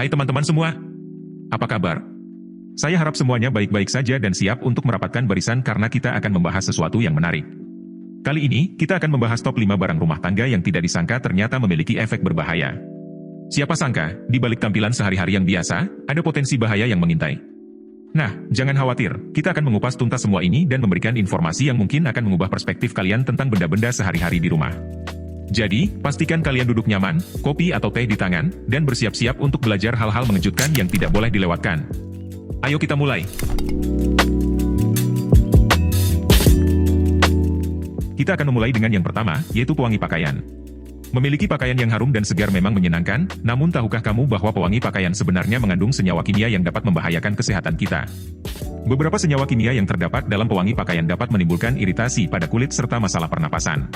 Hai teman-teman semua, apa kabar? Saya harap semuanya baik-baik saja dan siap untuk merapatkan barisan karena kita akan membahas sesuatu yang menarik. Kali ini, kita akan membahas top 5 barang rumah tangga yang tidak disangka ternyata memiliki efek berbahaya. Siapa sangka, di balik tampilan sehari-hari yang biasa, ada potensi bahaya yang mengintai. Nah, jangan khawatir, kita akan mengupas tuntas semua ini dan memberikan informasi yang mungkin akan mengubah perspektif kalian tentang benda-benda sehari-hari di rumah. Jadi, pastikan kalian duduk nyaman, kopi atau teh di tangan, dan bersiap-siap untuk belajar hal-hal mengejutkan yang tidak boleh dilewatkan. Ayo kita mulai. Kita akan memulai dengan yang pertama, yaitu pewangi pakaian. Memiliki pakaian yang harum dan segar memang menyenangkan, namun tahukah kamu bahwa pewangi pakaian sebenarnya mengandung senyawa kimia yang dapat membahayakan kesehatan kita? Beberapa senyawa kimia yang terdapat dalam pewangi pakaian dapat menimbulkan iritasi pada kulit serta masalah pernapasan.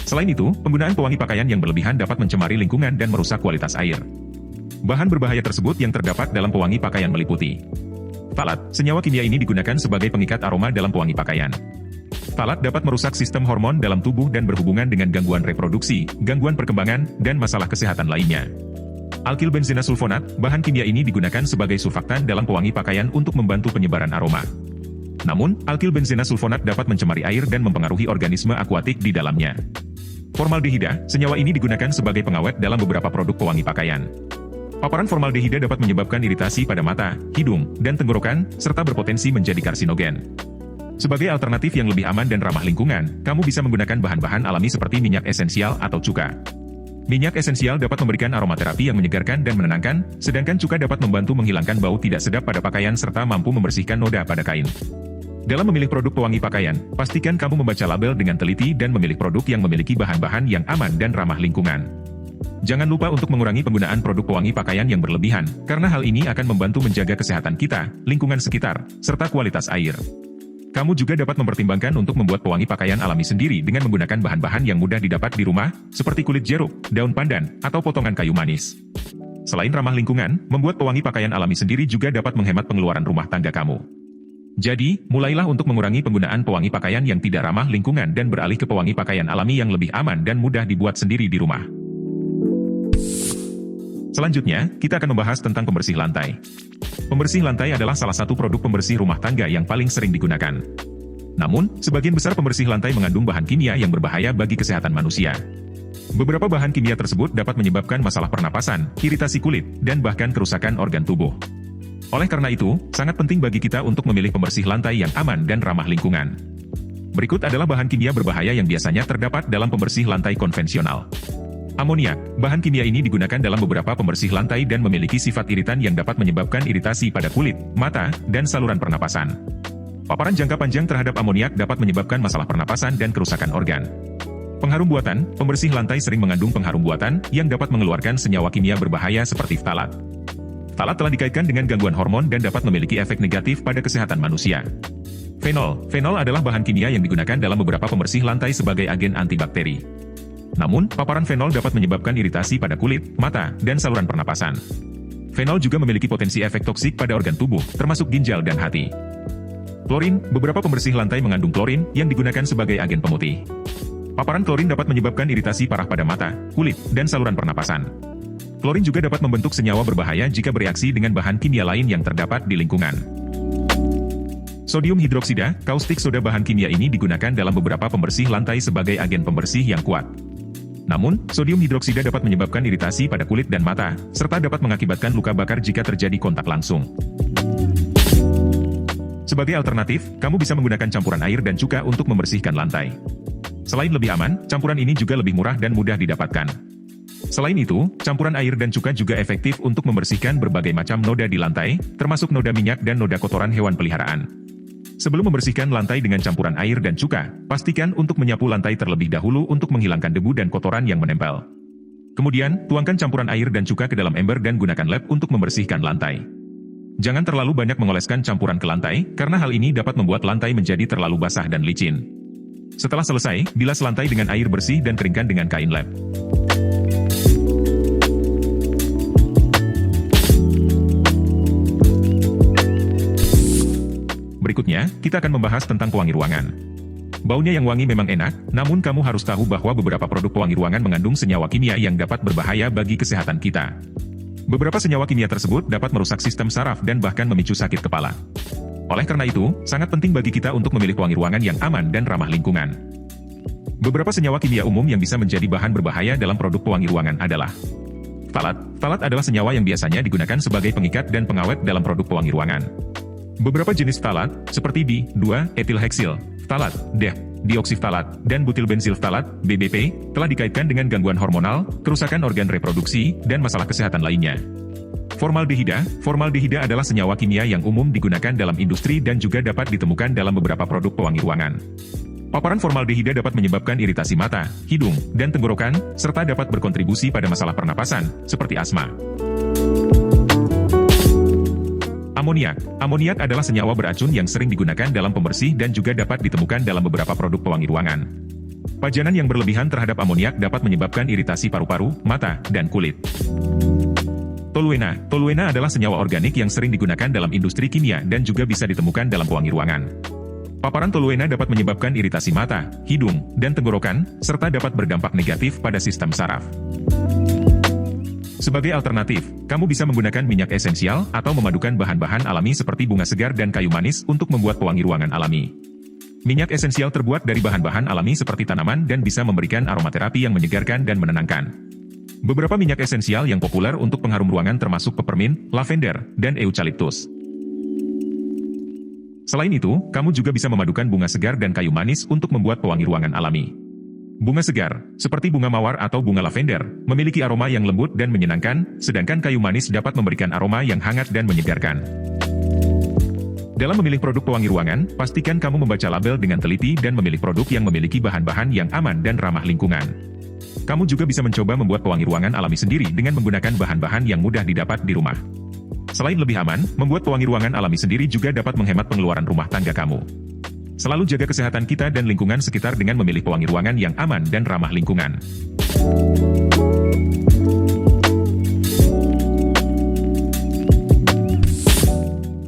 Selain itu, penggunaan pewangi pakaian yang berlebihan dapat mencemari lingkungan dan merusak kualitas air. Bahan berbahaya tersebut yang terdapat dalam pewangi pakaian meliputi ftalat. Senyawa kimia ini digunakan sebagai pengikat aroma dalam pewangi pakaian. Ftalat dapat merusak sistem hormon dalam tubuh dan berhubungan dengan gangguan reproduksi, gangguan perkembangan, dan masalah kesehatan lainnya. Alkylbenzena sulfonat, bahan kimia ini digunakan sebagai surfaktan dalam pewangi pakaian untuk membantu penyebaran aroma. Namun, alkylbenzena sulfonat dapat mencemari air dan mempengaruhi organisme akuatik di dalamnya. Formaldehida, senyawa ini digunakan sebagai pengawet dalam beberapa produk pewangi pakaian. Paparan formaldehida dapat menyebabkan iritasi pada mata, hidung, dan tenggorokan, serta berpotensi menjadi karsinogen. Sebagai alternatif yang lebih aman dan ramah lingkungan, kamu bisa menggunakan bahan-bahan alami seperti minyak esensial atau cuka. Minyak esensial dapat memberikan aromaterapi yang menyegarkan dan menenangkan, sedangkan cuka dapat membantu menghilangkan bau tidak sedap pada pakaian serta mampu membersihkan noda pada kain. Dalam memilih produk pewangi pakaian, pastikan kamu membaca label dengan teliti dan memilih produk yang memiliki bahan-bahan yang aman dan ramah lingkungan. Jangan lupa untuk mengurangi penggunaan produk pewangi pakaian yang berlebihan, karena hal ini akan membantu menjaga kesehatan kita, lingkungan sekitar, serta kualitas air. Kamu juga dapat mempertimbangkan untuk membuat pewangi pakaian alami sendiri dengan menggunakan bahan-bahan yang mudah didapat di rumah, seperti kulit jeruk, daun pandan, atau potongan kayu manis. Selain ramah lingkungan, membuat pewangi pakaian alami sendiri juga dapat menghemat pengeluaran rumah tangga kamu. Jadi, mulailah untuk mengurangi penggunaan pewangi pakaian yang tidak ramah lingkungan dan beralih ke pewangi pakaian alami yang lebih aman dan mudah dibuat sendiri di rumah. Selanjutnya, kita akan membahas tentang pembersih lantai. Pembersih lantai adalah salah satu produk pembersih rumah tangga yang paling sering digunakan. Namun, sebagian besar pembersih lantai mengandung bahan kimia yang berbahaya bagi kesehatan manusia. Beberapa bahan kimia tersebut dapat menyebabkan masalah pernapasan, iritasi kulit, dan bahkan kerusakan organ tubuh. Oleh karena itu, sangat penting bagi kita untuk memilih pembersih lantai yang aman dan ramah lingkungan. Berikut adalah bahan kimia berbahaya yang biasanya terdapat dalam pembersih lantai konvensional. Amoniak, bahan kimia ini digunakan dalam beberapa pembersih lantai dan memiliki sifat iritan yang dapat menyebabkan iritasi pada kulit, mata, dan saluran pernapasan. Paparan jangka panjang terhadap amoniak dapat menyebabkan masalah pernapasan dan kerusakan organ. Pengharum buatan, pembersih lantai sering mengandung pengharum buatan yang dapat mengeluarkan senyawa kimia berbahaya seperti ftalat. Ftalat telah dikaitkan dengan gangguan hormon dan dapat memiliki efek negatif pada kesehatan manusia. Fenol adalah bahan kimia yang digunakan dalam beberapa pembersih lantai sebagai agen antibakteri. Namun, paparan fenol dapat menyebabkan iritasi pada kulit, mata, dan saluran pernapasan. Fenol juga memiliki potensi efek toksik pada organ tubuh, termasuk ginjal dan hati. Klorin, beberapa pembersih lantai mengandung klorin yang digunakan sebagai agen pemutih. Paparan klorin dapat menyebabkan iritasi parah pada mata, kulit, dan saluran pernapasan. Klorin juga dapat membentuk senyawa berbahaya jika bereaksi dengan bahan kimia lain yang terdapat di lingkungan. Sodium hidroksida, kaustik soda bahan kimia ini digunakan dalam beberapa pembersih lantai sebagai agen pembersih yang kuat. Namun, sodium hidroksida dapat menyebabkan iritasi pada kulit dan mata, serta dapat mengakibatkan luka bakar jika terjadi kontak langsung. Sebagai alternatif, kamu bisa menggunakan campuran air dan cuka untuk membersihkan lantai. Selain lebih aman, campuran ini juga lebih murah dan mudah didapatkan. Selain itu, campuran air dan cuka juga efektif untuk membersihkan berbagai macam noda di lantai, termasuk noda minyak dan noda kotoran hewan peliharaan. Sebelum membersihkan lantai dengan campuran air dan cuka, pastikan untuk menyapu lantai terlebih dahulu untuk menghilangkan debu dan kotoran yang menempel. Kemudian, tuangkan campuran air dan cuka ke dalam ember dan gunakan lap untuk membersihkan lantai. Jangan terlalu banyak mengoleskan campuran ke lantai, karena hal ini dapat membuat lantai menjadi terlalu basah dan licin. Setelah selesai, bilas lantai dengan air bersih dan keringkan dengan kain lap. Berikutnya, kita akan membahas tentang pewangi ruangan. Baunya yang wangi memang enak, namun kamu harus tahu bahwa beberapa produk pewangi ruangan mengandung senyawa kimia yang dapat berbahaya bagi kesehatan kita. Beberapa senyawa kimia tersebut dapat merusak sistem saraf dan bahkan memicu sakit kepala. Oleh karena itu, sangat penting bagi kita untuk memilih pewangi ruangan yang aman dan ramah lingkungan. Beberapa senyawa kimia umum yang bisa menjadi bahan berbahaya dalam produk pewangi ruangan adalah ftalat. Ftalat adalah senyawa yang biasanya digunakan sebagai pengikat dan pengawet dalam produk pewangi ruangan. Beberapa jenis ftalat, seperti di2-etilheksil, ftalat, dioksiftalat, dan butilbensil ftalat, BBP, telah dikaitkan dengan gangguan hormonal, kerusakan organ reproduksi, dan masalah kesehatan lainnya. Formaldehida adalah senyawa kimia yang umum digunakan dalam industri dan juga dapat ditemukan dalam beberapa produk pewangi ruangan. Paparan formaldehida dapat menyebabkan iritasi mata, hidung, dan tenggorokan, serta dapat berkontribusi pada masalah pernapasan, seperti asma. Amoniak adalah senyawa beracun yang sering digunakan dalam pembersih dan juga dapat ditemukan dalam beberapa produk pewangi ruangan. Pajanan yang berlebihan terhadap amoniak dapat menyebabkan iritasi paru-paru, mata, dan kulit. Toluena adalah senyawa organik yang sering digunakan dalam industri kimia dan juga bisa ditemukan dalam pewangi ruangan. Paparan toluena dapat menyebabkan iritasi mata, hidung, dan tenggorokan, serta dapat berdampak negatif pada sistem saraf. Sebagai alternatif, kamu bisa menggunakan minyak esensial atau memadukan bahan-bahan alami seperti bunga segar dan kayu manis untuk membuat pewangi ruangan alami. Minyak esensial terbuat dari bahan-bahan alami seperti tanaman dan bisa memberikan aromaterapi yang menyegarkan dan menenangkan. Beberapa minyak esensial yang populer untuk pengharum ruangan termasuk peppermint, lavender, dan eucalyptus. Selain itu, kamu juga bisa memadukan bunga segar dan kayu manis untuk membuat pewangi ruangan alami. Bunga segar, seperti bunga mawar atau bunga lavender, memiliki aroma yang lembut dan menyenangkan, sedangkan kayu manis dapat memberikan aroma yang hangat dan menyegarkan. Dalam memilih produk pewangi ruangan, pastikan kamu membaca label dengan teliti dan memilih produk yang memiliki bahan-bahan yang aman dan ramah lingkungan. Kamu juga bisa mencoba membuat pewangi ruangan alami sendiri dengan menggunakan bahan-bahan yang mudah didapat di rumah. Selain lebih aman, membuat pewangi ruangan alami sendiri juga dapat menghemat pengeluaran rumah tangga kamu. Selalu jaga kesehatan kita dan lingkungan sekitar dengan memilih pewangi ruangan yang aman dan ramah lingkungan.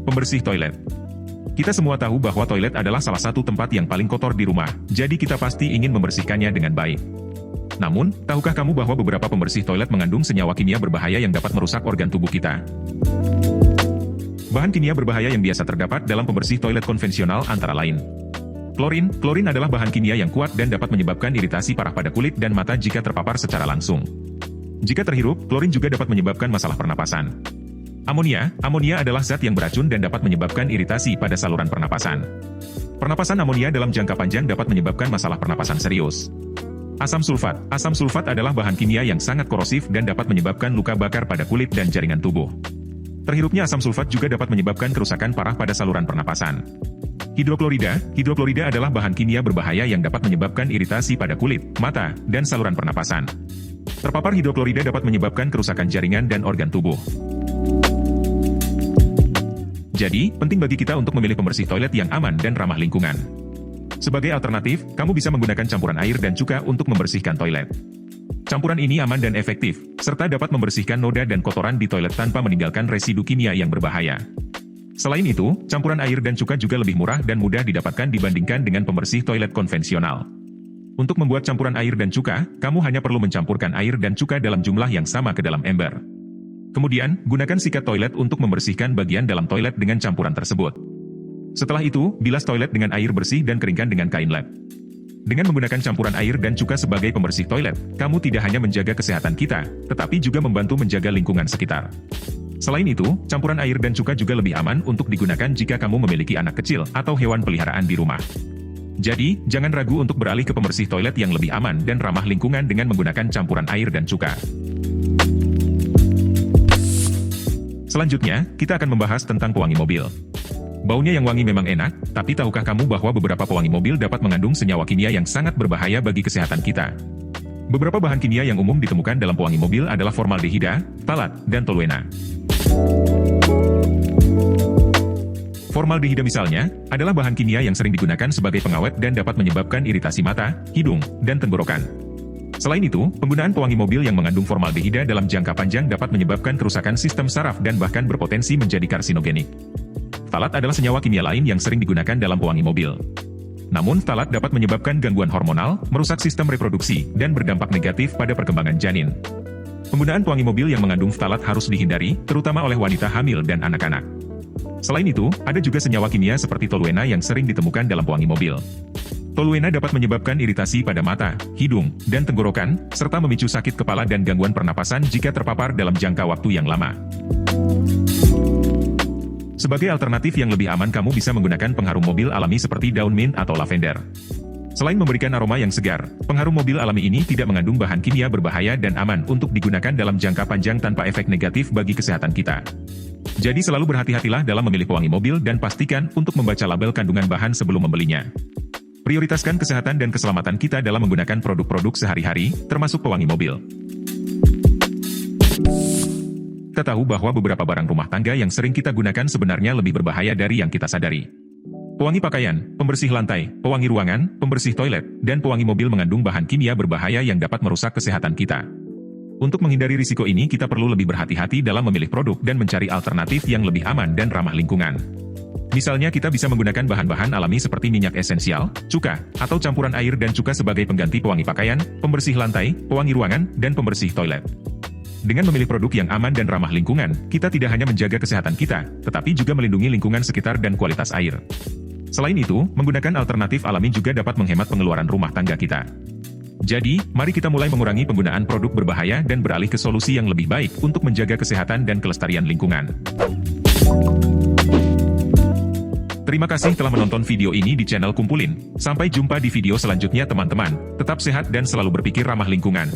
Pembersih toilet. Kita semua tahu bahwa toilet adalah salah satu tempat yang paling kotor di rumah, jadi kita pasti ingin membersihkannya dengan baik. Namun, tahukah kamu bahwa beberapa pembersih toilet mengandung senyawa kimia berbahaya yang dapat merusak organ tubuh kita? Bahan kimia berbahaya yang biasa terdapat dalam pembersih toilet konvensional antara lain. Klorin adalah bahan kimia yang kuat dan dapat menyebabkan iritasi parah pada kulit dan mata jika terpapar secara langsung. Jika terhirup, klorin juga dapat menyebabkan masalah pernapasan. Amonia adalah zat yang beracun dan dapat menyebabkan iritasi pada saluran pernapasan. Pernapasan amonia dalam jangka panjang dapat menyebabkan masalah pernapasan serius. Asam sulfat adalah bahan kimia yang sangat korosif dan dapat menyebabkan luka bakar pada kulit dan jaringan tubuh. Terhirupnya asam sulfat juga dapat menyebabkan kerusakan parah pada saluran pernapasan. Hidroklorida adalah bahan kimia berbahaya yang dapat menyebabkan iritasi pada kulit, mata, dan saluran pernapasan. Terpapar hidroklorida dapat menyebabkan kerusakan jaringan dan organ tubuh. Jadi, penting bagi kita untuk memilih pembersih toilet yang aman dan ramah lingkungan. Sebagai alternatif, kamu bisa menggunakan campuran air dan cuka untuk membersihkan toilet. Campuran ini aman dan efektif, serta dapat membersihkan noda dan kotoran di toilet tanpa meninggalkan residu kimia yang berbahaya. Selain itu, campuran air dan cuka juga lebih murah dan mudah didapatkan dibandingkan dengan pembersih toilet konvensional. Untuk membuat campuran air dan cuka, kamu hanya perlu mencampurkan air dan cuka dalam jumlah yang sama ke dalam ember. Kemudian, gunakan sikat toilet untuk membersihkan bagian dalam toilet dengan campuran tersebut. Setelah itu, bilas toilet dengan air bersih dan keringkan dengan kain lap. Dengan menggunakan campuran air dan cuka sebagai pembersih toilet, kamu tidak hanya menjaga kesehatan kita, tetapi juga membantu menjaga lingkungan sekitar. Selain itu, campuran air dan cuka juga lebih aman untuk digunakan jika kamu memiliki anak kecil atau hewan peliharaan di rumah. Jadi, jangan ragu untuk beralih ke pembersih toilet yang lebih aman dan ramah lingkungan dengan menggunakan campuran air dan cuka. Selanjutnya, kita akan membahas tentang pewangi mobil. Baunya yang wangi memang enak, tapi tahukah kamu bahwa beberapa pewangi mobil dapat mengandung senyawa kimia yang sangat berbahaya bagi kesehatan kita? Beberapa bahan kimia yang umum ditemukan dalam pewangi mobil adalah formaldehida, ftalat, dan toluena. Formaldehida misalnya, adalah bahan kimia yang sering digunakan sebagai pengawet dan dapat menyebabkan iritasi mata, hidung, dan tenggorokan. Selain itu, penggunaan pewangi mobil yang mengandung formaldehida dalam jangka panjang dapat menyebabkan kerusakan sistem saraf dan bahkan berpotensi menjadi karsinogenik. Ftalat adalah senyawa kimia lain yang sering digunakan dalam pewangi mobil. Namun ftalat dapat menyebabkan gangguan hormonal, merusak sistem reproduksi, dan berdampak negatif pada perkembangan janin. Penggunaan pewangi mobil yang mengandung ftalat harus dihindari, terutama oleh wanita hamil dan anak-anak. Selain itu, ada juga senyawa kimia seperti toluena yang sering ditemukan dalam pewangi mobil. Toluena dapat menyebabkan iritasi pada mata, hidung, dan tenggorokan, serta memicu sakit kepala dan gangguan pernapasan jika terpapar dalam jangka waktu yang lama. Sebagai alternatif yang lebih aman, kamu bisa menggunakan pengharum mobil alami seperti daun mint atau lavender. Selain memberikan aroma yang segar, pengharum mobil alami ini tidak mengandung bahan kimia berbahaya dan aman untuk digunakan dalam jangka panjang tanpa efek negatif bagi kesehatan kita. Jadi selalu berhati-hatilah dalam memilih pewangi mobil dan pastikan untuk membaca label kandungan bahan sebelum membelinya. Prioritaskan kesehatan dan keselamatan kita dalam menggunakan produk-produk sehari-hari, termasuk pewangi mobil. Kita tahu bahwa beberapa barang rumah tangga yang sering kita gunakan sebenarnya lebih berbahaya dari yang kita sadari. Pewangi pakaian, pembersih lantai, pewangi ruangan, pembersih toilet, dan pewangi mobil mengandung bahan kimia berbahaya yang dapat merusak kesehatan kita. Untuk menghindari risiko ini, kita perlu lebih berhati-hati dalam memilih produk dan mencari alternatif yang lebih aman dan ramah lingkungan. Misalnya kita bisa menggunakan bahan-bahan alami seperti minyak esensial, cuka, atau campuran air dan cuka sebagai pengganti pewangi pakaian, pembersih lantai, pewangi ruangan, dan pembersih toilet. Dengan memilih produk yang aman dan ramah lingkungan, kita tidak hanya menjaga kesehatan kita, tetapi juga melindungi lingkungan sekitar dan kualitas air. Selain itu, menggunakan alternatif alami juga dapat menghemat pengeluaran rumah tangga kita. Jadi, mari kita mulai mengurangi penggunaan produk berbahaya dan beralih ke solusi yang lebih baik untuk menjaga kesehatan dan kelestarian lingkungan. Terima kasih telah menonton video ini di channel Kumpulin. Sampai jumpa di video selanjutnya teman-teman. Tetap sehat dan selalu berpikir ramah lingkungan.